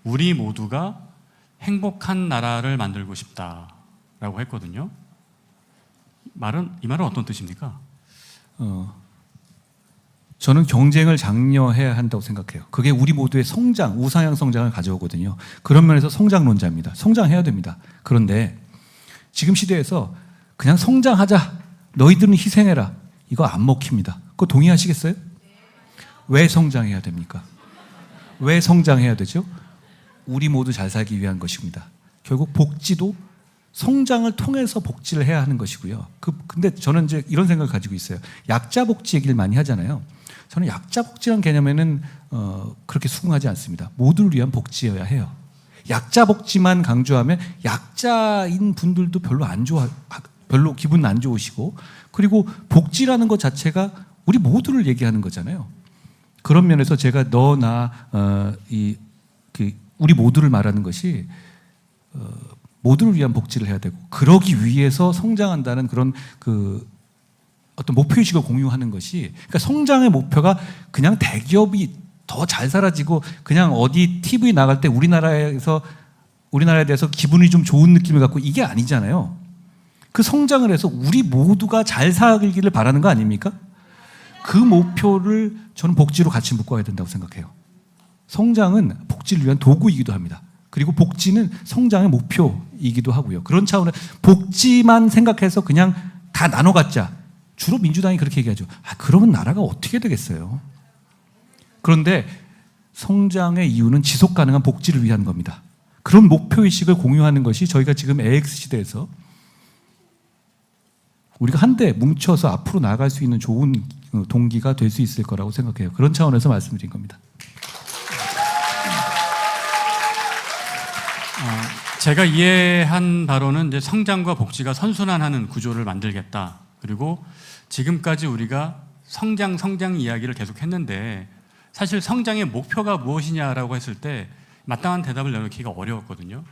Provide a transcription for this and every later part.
우리 모두가 행복한 나라를 만들고 싶다라고 했거든요. 이 말은 어떤 뜻입니까? 저는 경쟁을 장려해야 한다고 생각해요. 그게 우리 모두의 성장, 우상향 성장을 가져오거든요. 그런 면에서 성장론자입니다. 성장해야 됩니다. 그런데 지금 시대에서 그냥 성장하자, 너희들은 희생해라, 이거 안 먹힙니다. 그거 동의하시겠어요? 왜 성장해야 됩니까? 왜 성장해야 되죠? 우리 모두 잘 살기 위한 것입니다. 결국 복지도 성장을 통해서 복지를 해야 하는 것이고요. 근데 저는 이제 이런 생각을 가지고 있어요. 약자 복지 얘기를 많이 하잖아요. 저는 약자 복지라는 개념에는 그렇게 수긍하지 않습니다. 모두를 위한 복지여야 해요. 약자 복지만 강조하면 약자인 분들도 별로 기분 안 좋으시고, 그리고 복지라는 것 자체가 우리 모두를 얘기하는 거잖아요. 그런 면에서 제가 우리 모두를 말하는 것이 모두를 위한 복지를 해야 되고, 그러기 위해서 성장한다는 그런 어떤 목표의식을 공유하는 것이, 그러니까 성장의 목표가 그냥 대기업이 더 잘 살아지고 그냥 어디 TV 나갈 때 우리나라에 대해서 기분이 좀 좋은 느낌을 갖고, 이게 아니잖아요. 그 성장을 해서 우리 모두가 잘 살기를 바라는 거 아닙니까? 그 목표를 저는 복지로 같이 묶어야 된다고 생각해요. 성장은 복지를 위한 도구이기도 합니다. 그리고 복지는 성장의 목표이기도 하고요. 그런 차원에서 복지만 생각해서 그냥 다 나눠 갖자. 주로 민주당이 그렇게 얘기하죠. 그러면 나라가 어떻게 되겠어요? 그런데 성장의 이유는 지속 가능한 복지를 위한 겁니다. 그런 목표의식을 공유하는 것이 저희가 지금 AX 시대에서 우리가 한데 뭉쳐서 앞으로 나아갈 수 있는 좋은 동기가 될 수 있을 거라고 생각해요. 그런 차원에서 말씀드린 겁니다. 제가 이해한 바로는 이제 성장과 복지가 선순환하는 구조를 만들겠다. 그리고 지금까지 우리가 성장 이야기를 계속 했는데, 사실 성장의 목표가 무엇이냐라고 했을 때 마땅한 대답을 내놓기가 어려웠거든요.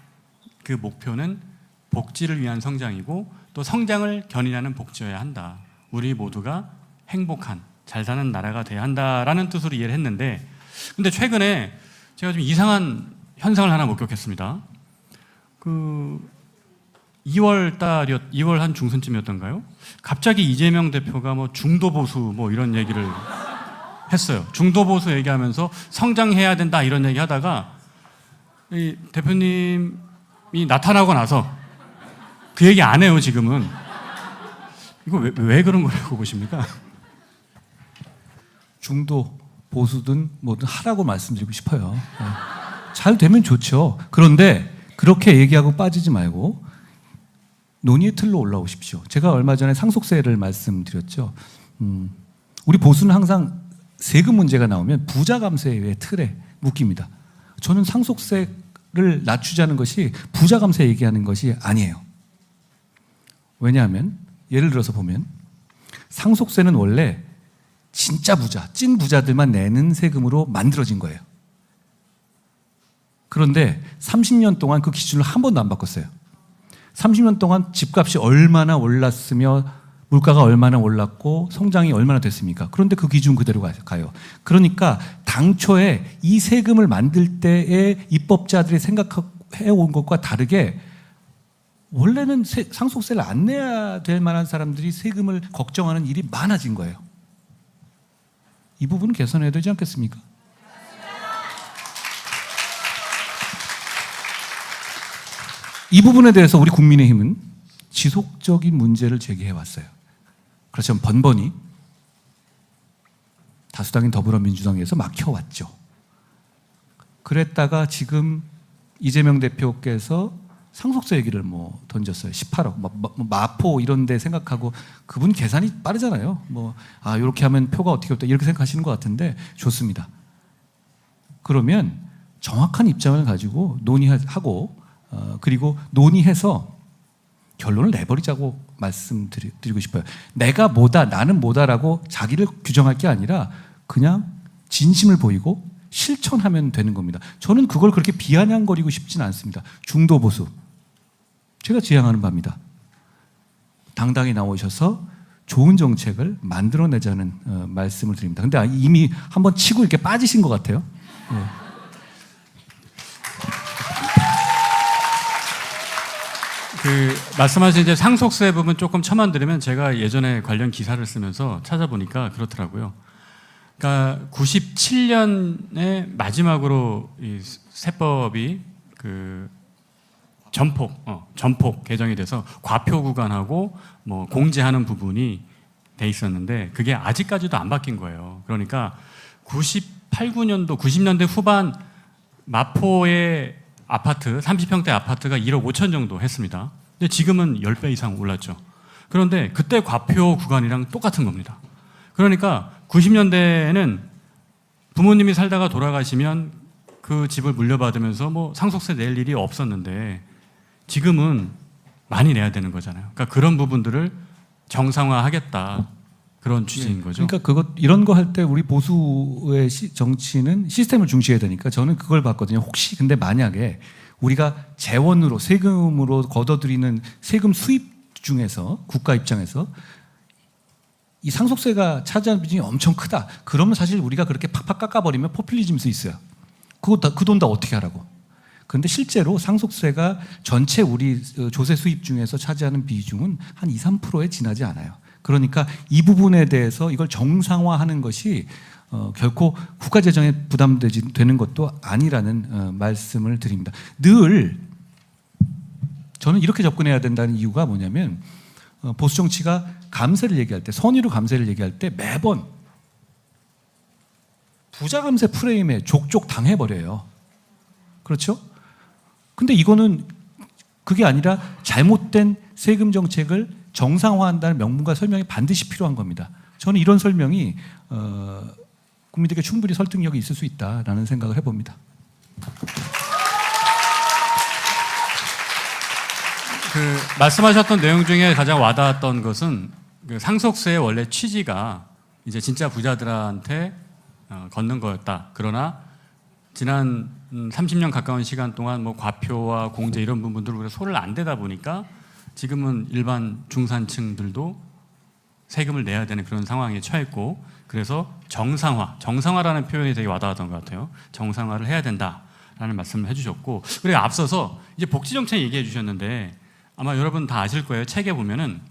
그 목표는 복지를 위한 성장이고, 또 성장을 견인하는 복지여야 한다. 우리 모두가 행복한, 잘 사는 나라가 돼야 한다라는 뜻으로 이해를 했는데, 근데 최근에 제가 좀 이상한 현상을 하나 목격했습니다. 2월 한 중순쯤이었던가요? 갑자기 이재명 대표가 중도 보수 이런 얘기를 했어요. 중도 보수 얘기하면서 성장해야 된다 이런 얘기 하다가 이 대표님이 나타나고 나서 그 얘기 안 해요, 지금은. 이거 왜 그런 거라고 보십니까? 중도, 보수든 뭐든 하라고 말씀드리고 싶어요. 잘 되면 좋죠. 그런데 그렇게 얘기하고 빠지지 말고 논의의 틀로 올라오십시오. 제가 얼마 전에 상속세를 말씀드렸죠. 우리 보수는 항상 세금 문제가 나오면 부자 감세의 틀에 묶입니다. 저는 상속세를 낮추자는 것이 부자 감세 얘기하는 것이 아니에요. 왜냐하면 예를 들어서 보면 상속세는 원래 진짜 부자, 찐 부자들만 내는 세금으로 만들어진 거예요. 그런데 30년 동안 그 기준을 한 번도 안 바꿨어요. 30년 동안 집값이 얼마나 올랐으며 물가가 얼마나 올랐고 성장이 얼마나 됐습니까? 그런데 그 기준 그대로 가요. 그러니까 당초에 이 세금을 만들 때의 입법자들이 생각해온 것과 다르게 원래는 상속세를 안 내야 될 만한 사람들이 세금을 걱정하는 일이 많아진 거예요. 이 부분은 개선해야 되지 않겠습니까? 이 부분에 대해서 우리 국민의힘은 지속적인 문제를 제기해 왔어요. 그렇지만 번번이 다수당인 더불어민주당에서 막혀왔죠. 그랬다가 지금 이재명 대표께서 상속세 얘기를 던졌어요. 18억, 마포 이런 데 생각하고, 그분 계산이 빠르잖아요. 이렇게 하면 표가 어떻게 없다 이렇게 생각하시는 것 같은데, 좋습니다. 그러면 정확한 입장을 가지고 논의하고, 그리고 논의해서 결론을 내버리자고 말씀드리고 싶어요. 내가 뭐다, 나는 뭐다라고 자기를 규정할 게 아니라 그냥 진심을 보이고 실천하면 되는 겁니다. 저는 그걸 그렇게 비아냥거리고 싶지는 않습니다. 중도 보수, 제가 지향하는 바입니다. 당당히 나오셔서 좋은 정책을 만들어내자는 말씀을 드립니다. 근데 이미 한번 치고 이렇게 빠지신 것 같아요. 네. 말씀하신 이제 상속세 부분 조금 첨언 드리면 제가 예전에 관련 기사를 쓰면서 찾아보니까 그렇더라고요. 그러니까 97년에 마지막으로 이 세법이 전폭 개정이 돼서 과표 구간하고 뭐 공제하는 부분이 돼 있었는데 그게 아직까지도 안 바뀐 거예요. 그러니까 98, 9년도 90년대 후반 마포의 아파트 30평대 아파트가 1억 5천 정도 했습니다. 근데 지금은 10배 이상 올랐죠. 그런데 그때 과표 구간이랑 똑같은 겁니다. 그러니까 90년대에는 부모님이 살다가 돌아가시면 그 집을 물려받으면서 뭐 상속세 낼 일이 없었는데 지금은 많이 내야 되는 거잖아요. 그러니까 그런 부분들을 정상화하겠다 그런 취지인 거죠. 그러니까 이런 거 할 때 우리 보수의 정치는 시스템을 중시해야 되니까 저는 그걸 봤거든요. 혹시 근데 만약에 우리가 재원으로 세금으로 걷어들이는 세금 수입 중에서 국가 입장에서 이 상속세가 차지하는 비중이 엄청 크다. 그러면 사실 우리가 그렇게 팍팍 깎아버리면 포퓰리즘일 수 있어요. 그 돈 다 어떻게 하라고. 그런데 실제로 상속세가 전체 우리 조세 수입 중에서 차지하는 비중은 한 2, 3%에 지나지 않아요. 그러니까 이 부분에 대해서 이걸 정상화하는 것이 결코 국가 재정에 부담되는 것도 아니라는 말씀을 드립니다. 늘 저는 이렇게 접근해야 된다는 이유가 뭐냐면 보수 정치가 감세를 얘기할 때 선의로 감세를 얘기할 때 매번 부자 감세 프레임에 족족 당해버려요. 그렇죠? 근데 이거는 그게 아니라 잘못된 세금 정책을 정상화한다는 명분과 설명이 반드시 필요한 겁니다. 저는 이런 설명이 국민들에게 충분히 설득력이 있을 수 있다라는 생각을 해봅니다. 말씀하셨던 내용 중에 가장 와닿았던 것은 상속세의 원래 취지가 이제 진짜 부자들한테 걷는 거였다. 그러나 지난 30년 가까운 시간 동안 뭐 과표와 공제 이런 부분들을 우리가 손을 안 대다 보니까 지금은 일반 중산층들도 세금을 내야 되는 그런 상황에 처했고 그래서 정상화라는 표현이 되게 와닿았던 것 같아요. 정상화를 해야 된다라는 말씀을 해주셨고 그리고 앞서서 이제 복지정책 얘기해 주셨는데 아마 여러분 다 아실 거예요. 책에 보면은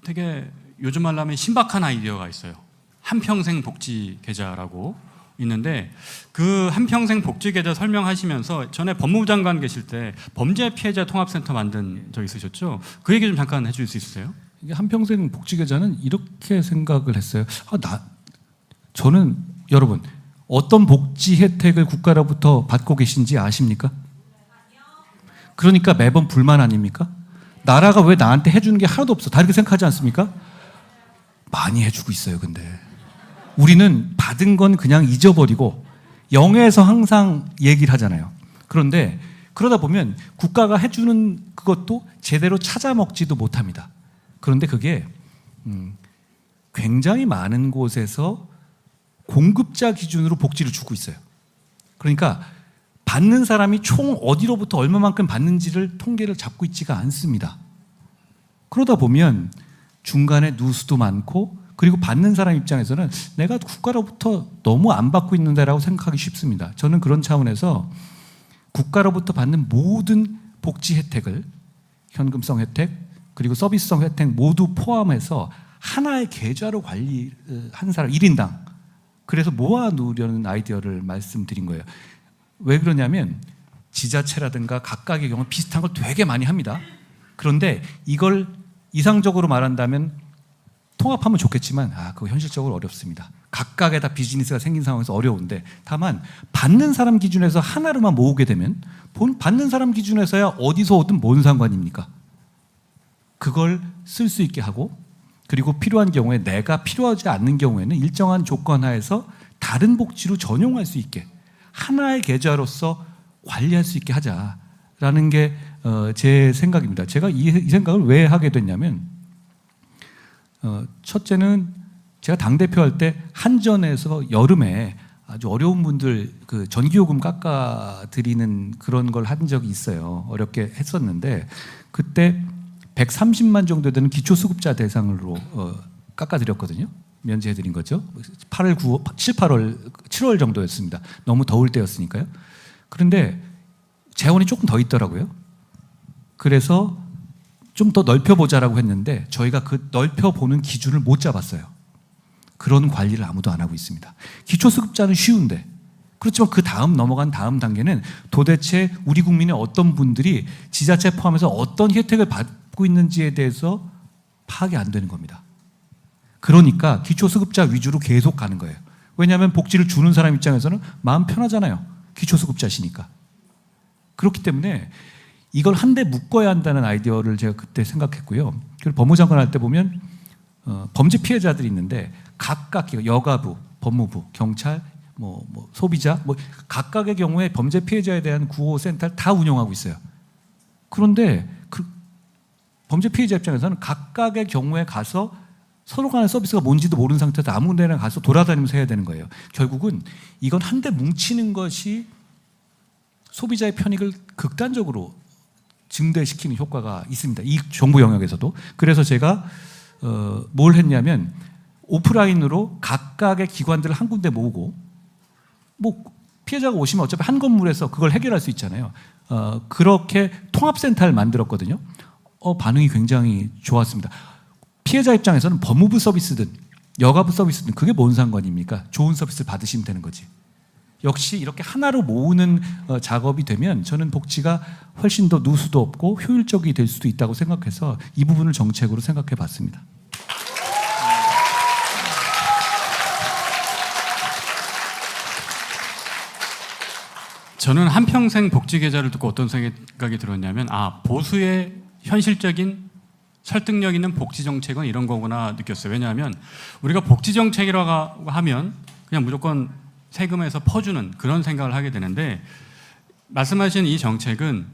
되게 요즘 말로 하면 신박한 아이디어가 있어요. 한평생 복지 계좌라고 있는데 그 한평생 복지 계좌 설명하시면서 전에 법무부 장관 계실 때 범죄 피해자 통합센터 만든 적 있으셨죠? 그 얘기 좀 잠깐 해줄 수 있으세요? 이게 한평생 복지 계좌는 이렇게 생각을 했어요. 저는 여러분 어떤 복지 혜택을 국가로부터 받고 계신지 아십니까? 그러니까 매번 불만 아닙니까? 나라가 왜 나한테 해주는 게 하나도 없어? 다 이렇게 생각하지 않습니까? 많이 해주고 있어요. 근데 우리는 받은 건 그냥 잊어버리고 영에서 항상 얘기를 하잖아요. 그런데 그러다 보면 국가가 해주는 그것도 제대로 찾아 먹지도 못합니다. 그런데 그게 굉장히 많은 곳에서 공급자 기준으로 복지를 주고 있어요. 그러니까 받는 사람이 총 어디로부터 얼마만큼 받는지를 통계를 잡고 있지가 않습니다. 그러다 보면 중간에 누수도 많고 그리고 받는 사람 입장에서는 내가 국가로부터 너무 안 받고 있는데라고 생각하기 쉽습니다. 저는 그런 차원에서 국가로부터 받는 모든 복지 혜택을 현금성 혜택 그리고 서비스성 혜택 모두 포함해서 하나의 계좌로 관리한 사람 1인당 그래서 모아놓으려는 아이디어를 말씀드린 거예요. 왜 그러냐면 지자체라든가 각각의 경우 비슷한 걸 되게 많이 합니다. 그런데 이걸 이상적으로 말한다면 통합하면 좋겠지만 그거 현실적으로 어렵습니다. 각각의 다 비즈니스가 생긴 상황에서 어려운데 다만 받는 사람 기준에서 하나로만 모으게 되면 받는 사람 기준에서야 어디서 오든 뭔 상관입니까? 그걸 쓸 수 있게 하고 그리고 필요한 경우에 내가 필요하지 않는 경우에는 일정한 조건 하에서 다른 복지로 전용할 수 있게 하나의 계좌로서 관리할 수 있게 하자라는 게 제 생각입니다. 제가 이 생각을 왜 하게 됐냐면 첫째는 제가 당대표 할 때 한전에서 여름에 아주 어려운 분들 그 전기요금 깎아드리는 그런 걸 한 적이 있어요. 어렵게 했었는데 그때 130만 정도 되는 기초수급자 대상으로 깎아드렸거든요. 면제해드린 거죠. 7, 8월, 7월 정도였습니다. 너무 더울 때였으니까요. 그런데 재원이 조금 더 있더라고요. 그래서 좀 더 넓혀보자라고 했는데 저희가 그 넓혀보는 기준을 못 잡았어요. 그런 관리를 아무도 안 하고 있습니다. 기초수급자는 쉬운데 그렇지만 그 다음 넘어간 다음 단계는 도대체 우리 국민의 어떤 분들이 지자체 포함해서 어떤 혜택을 받고 있는지에 대해서 파악이 안 되는 겁니다. 그러니까 기초수급자 위주로 계속 가는 거예요. 왜냐하면 복지를 주는 사람 입장에서는 마음 편하잖아요. 기초수급자시니까. 그렇기 때문에 이걸 한데 묶어야 한다는 아이디어를 제가 그때 생각했고요. 그리고 법무장관 할 때 보면 범죄 피해자들이 있는데 각각 여가부, 법무부, 경찰, 소비자 각각의 경우에 범죄 피해자에 대한 구호센터를 다 운영하고 있어요. 그런데 그 범죄 피해자 입장에서는 각각의 경우에 가서 서로 간의 서비스가 뭔지도 모르는 상태에서 아무 데나 가서 돌아다니면서 해야 되는 거예요. 결국은 이건 한데 뭉치는 것이 소비자의 편익을 극단적으로 증대시키는 효과가 있습니다. 이 정부 영역에서도. 그래서 제가 뭘 했냐면 오프라인으로 각각의 기관들을 한 군데 모으고 피해자가 오시면 어차피 한 건물에서 그걸 해결할 수 있잖아요. 그렇게 통합센터를 만들었거든요. 반응이 굉장히 좋았습니다. 피해자 입장에서는 법무부 서비스든 여가부 서비스든 그게 뭔 상관입니까? 좋은 서비스를 받으시면 되는 거지. 역시 이렇게 하나로 모으는 작업이 되면 저는 복지가 훨씬 더 누수도 없고 효율적이 될 수도 있다고 생각해서 이 부분을 정책으로 생각해 봤습니다. 저는 한평생 복지 계좌를 듣고 어떤 생각이 들었냐면 보수의 현실적인 설득력 있는 복지 정책은 이런 거구나 느꼈어요. 왜냐하면 우리가 복지 정책이라고 하면 그냥 무조건 세금에서 퍼주는 그런 생각을 하게 되는데 말씀하신 이 정책은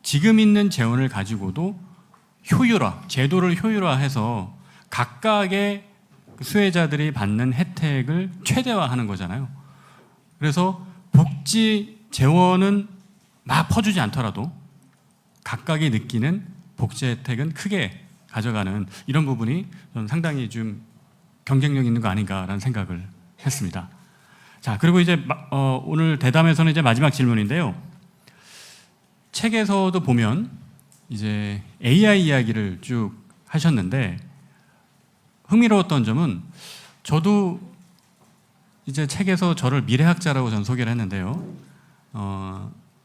지금 있는 재원을 가지고도 제도를 효율화해서 각각의 수혜자들이 받는 혜택을 최대화하는 거잖아요. 그래서 복지 재원은 막 퍼주지 않더라도 각각이 느끼는 복지 혜택은 크게 가져가는 이런 부분이 저는 상당히 좀 경쟁력 있는 거 아닌가라는 생각을 했습니다. 자, 그리고 이제 오늘 대담에서는 이제 마지막 질문인데요. 책에서도 보면 이제 AI 이야기를 쭉 하셨는데 흥미로웠던 점은 저도 이제 책에서 저를 미래학자라고 전 소개를 했는데요.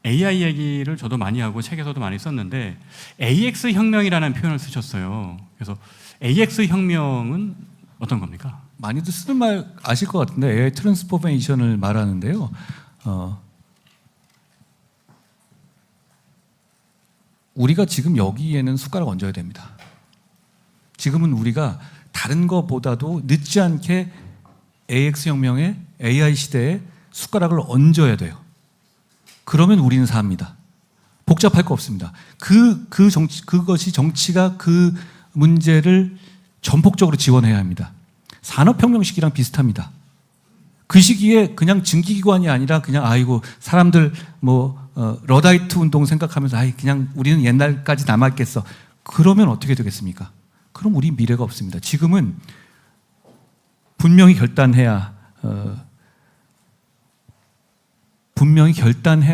AI 얘기를 저도 많이 하고 책에서도 많이 썼는데 AX 혁명이라는 표현을 쓰셨어요. 그래서 AX 혁명은 어떤 겁니까? 많이들 쓰는 말 아실 것 같은데 AI 트랜스포메이션을 말하는데요. 우리가 지금 여기에는 숟가락 얹어야 됩니다. 지금은 우리가 다른 것보다도 늦지 않게 AX 혁명에 AI 시대에 숟가락을 얹어야 돼요. 그러면 우리는 삽니다. 복잡할 거 없습니다. 그것이 정치가 그 문제를 전폭적으로 지원해야 합니다. 산업혁명 시기랑 비슷합니다. 그 시기에 그냥 증기기관이 아니라 그냥 사람들 러다이트 운동 생각하면서 그냥 우리는 옛날까지 남았겠어. 그러면 어떻게 되겠습니까? 그럼 우리 미래가 없습니다. 지금은 분명히 결단해야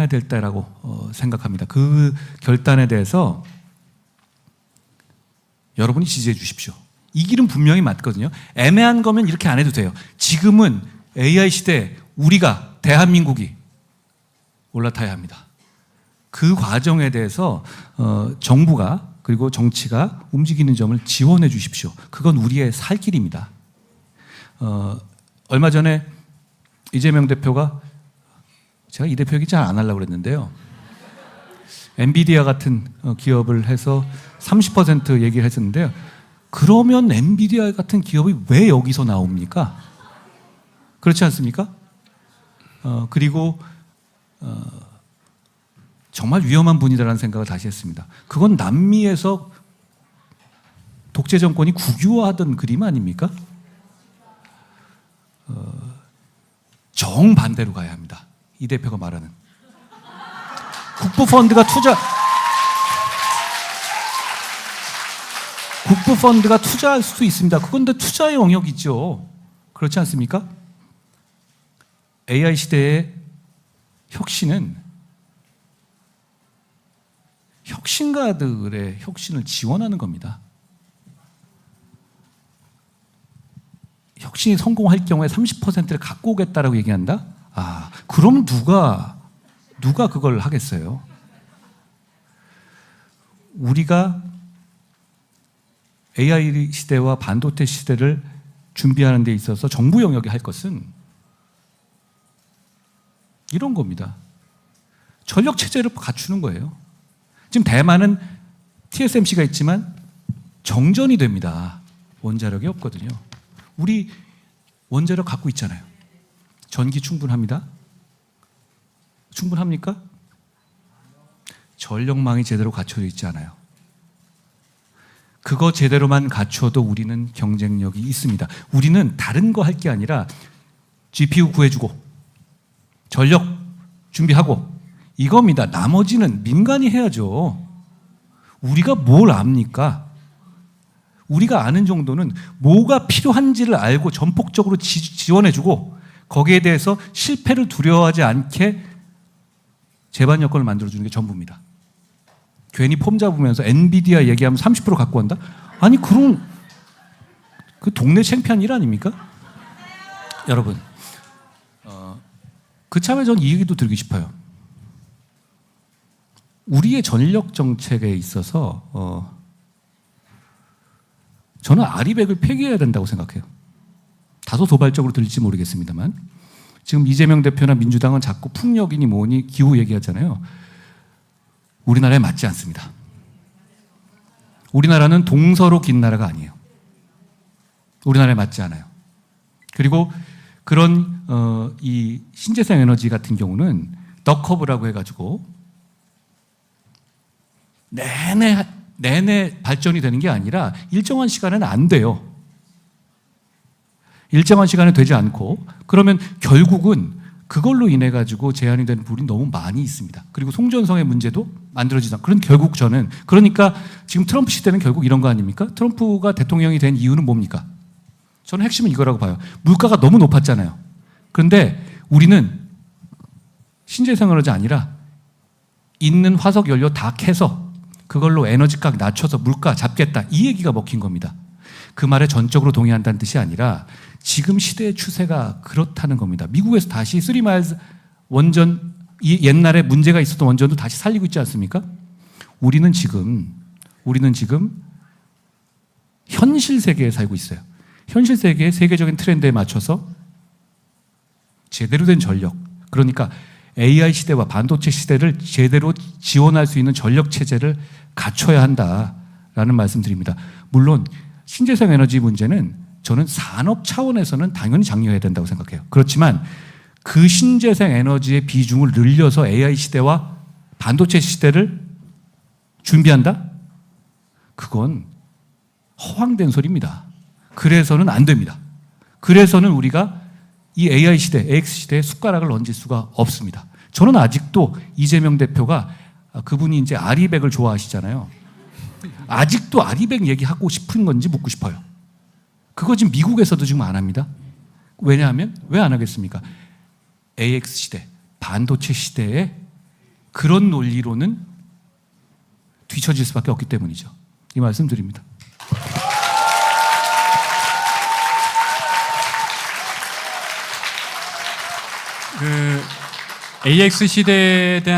될 때라고 생각합니다. 그 결단에 대해서 여러분이 지지해 주십시오. 이 길은 분명히 맞거든요. 애매한 거면 이렇게 안 해도 돼요. 지금은 AI 시대에 우리가 대한민국이 올라타야 합니다. 그 과정에 대해서 정부가 그리고 정치가 움직이는 점을 지원해 주십시오. 그건 우리의 살 길입니다. 얼마 전에 이재명 대표가 제가 이 대표 얘기 잘 안 하려고 그랬는데요. 엔비디아 같은 기업을 해서 30% 얘기를 했었는데요. 그러면 엔비디아 같은 기업이 왜 여기서 나옵니까? 그렇지 않습니까? 그리고 정말 위험한 분이다라는 생각을 다시 했습니다. 그건 남미에서 독재 정권이 국유화하던 그림 아닙니까? 정반대로 가야 합니다. 이 대표가 말하는 국부펀드가 투자할 수도 있습니다. 그건 투자의 영역이죠. 그렇지 않습니까? AI 시대의 혁신은 혁신가들의 혁신을 지원하는 겁니다. 혁신이 성공할 경우에 30%를 갖고 오겠다라고 얘기한다? 그럼 누가 그걸 하겠어요? 우리가 AI 시대와 반도체 시대를 준비하는 데 있어서 정부 영역이 할 것은 이런 겁니다. 전력 체제를 갖추는 거예요. 지금 대만은 TSMC가 있지만 정전이 됩니다. 원자력이 없거든요. 우리 원자력 갖고 있잖아요. 전기 충분합니다. 충분합니까? 전력망이 제대로 갖춰져 있지 않아요. 그거 제대로만 갖춰도 우리는 경쟁력이 있습니다. 우리는 다른 거 할 게 아니라 GPU 구해주고 전력 준비하고 이겁니다. 나머지는 민간이 해야죠. 우리가 뭘 압니까? 우리가 아는 정도는 뭐가 필요한지를 알고 전폭적으로 지원해주고 거기에 대해서 실패를 두려워하지 않게 제반 여건을 만들어주는 게 전부입니다. 괜히 폼 잡으면서 엔비디아 얘기하면 30% 갖고 온다? 아니 그럼 그 동네 창피한 일 아닙니까? 여러분 그참에 전 이 얘기도 드리고 싶어요. 우리의 전력 정책에 있어서 저는 아리백을 폐기해야 된다고 생각해요. 다소 도발적으로 들릴지 모르겠습니다만 지금 이재명 대표나 민주당은 자꾸 풍력이니 뭐니 기후 얘기하잖아요. 우리나라에 맞지 않습니다. 우리나라는 동서로 긴 나라가 아니에요. 우리나라에 맞지 않아요. 그리고 그런 이 신재생 에너지 같은 경우는 덕커브라고 해가지고 내내 발전이 되는 게 아니라 일정한 시간은 안 돼요. 일정한 시간에 되지 않고 그러면 결국은 그걸로 인해 가지고 제한이 되는 부분이 너무 많이 있습니다. 그리고 송전성의 문제도 만들어지다. 그런 결국 저는 그러니까 지금 트럼프 시대는 결국 이런 거 아닙니까? 트럼프가 대통령이 된 이유는 뭡니까? 저는 핵심은 이거라고 봐요. 물가가 너무 높았잖아요. 그런데 우리는 신재생에너지 아니라 있는 화석 연료 다 캐서 그걸로 에너지 가격 낮춰서 물가 잡겠다. 이 얘기가 먹힌 겁니다. 그 말에 전적으로 동의한다는 뜻이 아니라 지금 시대의 추세가 그렇다는 겁니다. 미국에서 다시 3마일스 원전, 옛날에 문제가 있었던 원전도 다시 살리고 있지 않습니까? 우리는 지금 현실 세계에 살고 있어요. 현실 세계의 세계적인 트렌드에 맞춰서 제대로 된 전력, 그러니까 AI 시대와 반도체 시대를 제대로 지원할 수 있는 전력 체제를 갖춰야 한다라는 말씀드립니다. 물론 신재생 에너지 문제는 저는 산업 차원에서는 당연히 장려해야 된다고 생각해요. 그렇지만 그 신재생 에너지의 비중을 늘려서 AI 시대와 반도체 시대를 준비한다? 그건 허황된 소리입니다. 그래서는 안 됩니다. 그래서는 우리가 이 AI 시대, AX 시대에 숟가락을 얹을 수가 없습니다. 저는 아직도 이재명 대표가 그분이 이제 아리백을 좋아하시잖아요. 아직도 아리백 얘기하고 싶은 건지 묻고 싶어요. 그거 지금 미국에서도 지금 안 합니다. 왜냐하면 왜 안 하겠습니까? AX 시대, 반도체 시대에 그런 논리로는 뒤처질 수밖에 없기 때문이죠. 이 말씀 드립니다. AX 시대에 대한